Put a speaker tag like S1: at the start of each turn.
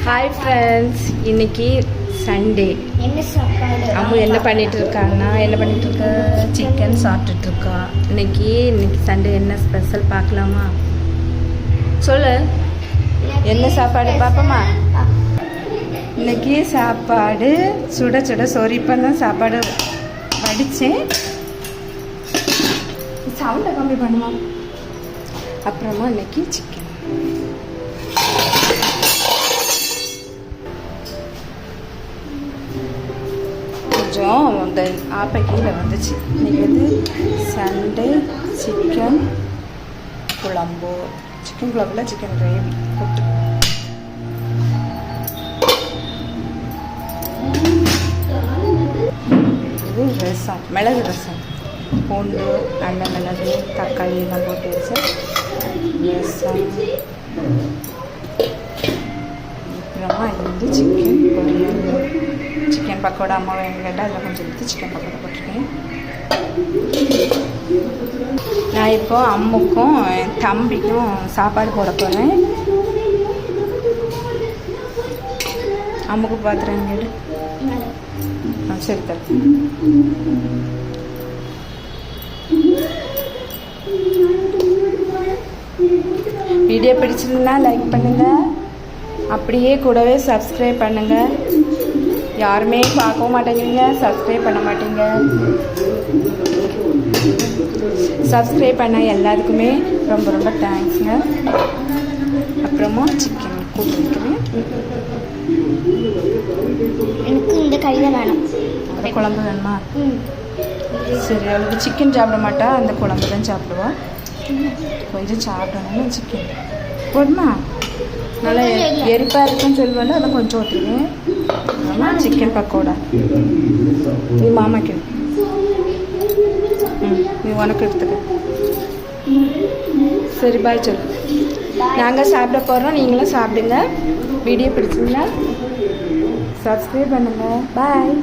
S1: Hi friends, இன்னைக்கு Sunday. அம்மா என்ன பண்ணிட்டு இருக்காங்கன்னா சிக்கன் சாப்பிட்டுட்டு இருக்கா. இன்னைக்கு சண்டே என்ன ஸ்பெஷல் பார்க்கலாமா? சொல்லு, என்ன சாப்பாடு பார்ப்போமா? இன்னைக்கு சாப்பாடு சுட சுட சொரிப்பம் தான் சாப்பாடு வடித்தேன். சவுண்டை கம்மி பண்ணுவோம். அப்புறமா இன்னைக்கு சிக்கன். கொஞ்சம் இந்த ஆப்பை கீழே வந்துச்சு. இன்னைக்கு சண்டே சிக்கன் குழம்பு. சிக்கன் குழம்புல சிக்கன் கிரேவி போட்டு இது ரசம், மிளகு ரசம், பூண்டு, நல்ல மிளகு, தக்காளி எல்லாம் போட்டு வச்சு ரசம். அப்புறமா இது சிக்கன் பொரியல், சிக்கன் பக்கோடா. அம்மா வேணும் கேட்டால் அதில் கொஞ்சம் எடுத்து சிக்கன் பக்கோடா போட்டிருக்கேன். நான் இப்போ அம்முக்கும் என் தம்பிக்கும் சாப்பாடு போட போகிறேன். அம்முக்கு பார்த்துறேன் கேடு. சரி தர. வீடியோ பிடிச்சிருந்தா லைக் பண்ணுங்கள், அப்படியே கூடவே சப்ஸ்கிரைப் பண்ணுங்கள். யாருமே பார்க்கவும் மாட்டேங்கிறீங்க, சப்ஸ்கிரைப் பண்ண மாட்டீங்க. சப்ஸ்கிரைப் பண்ண எல்லாத்துக்குமே ரொம்ப ரொம்ப தேங்க்ஸுங்க. அப்புறமா சிக்கன் கூட்டு வைக்கிறேன்.
S2: எனக்கு இந்த கறி தான் வேணும்.
S1: அந்த குழம்பு வேணுமா? சரி, அவளுக்கு சிக்கன் சாப்பிட மாட்டா, அந்த குழம்பு தான் சாப்பிடுவா. கொஞ்சம் சாப்பிடணும்னு சிக்கன் போடுமா, நல்லா எரிப்பாக இருக்குன்னு சொல்லுவாள். அதை கொஞ்சம் ஊற்றுவேன். அப்புறமா சிக்கன் பக்கோடா. நீ மாமாக்கு, நீ உனக்கு எடுத்துக்க. சரி, பாய் சொல்லு. நாங்கள் சாப்பிட போகிறோம், நீங்களும் சாப்பிடுங்க. வீடியோ பிடிச்சிங்கன்னா சப்ஸ்கிரைப் பண்ணுங்கள். பாய்.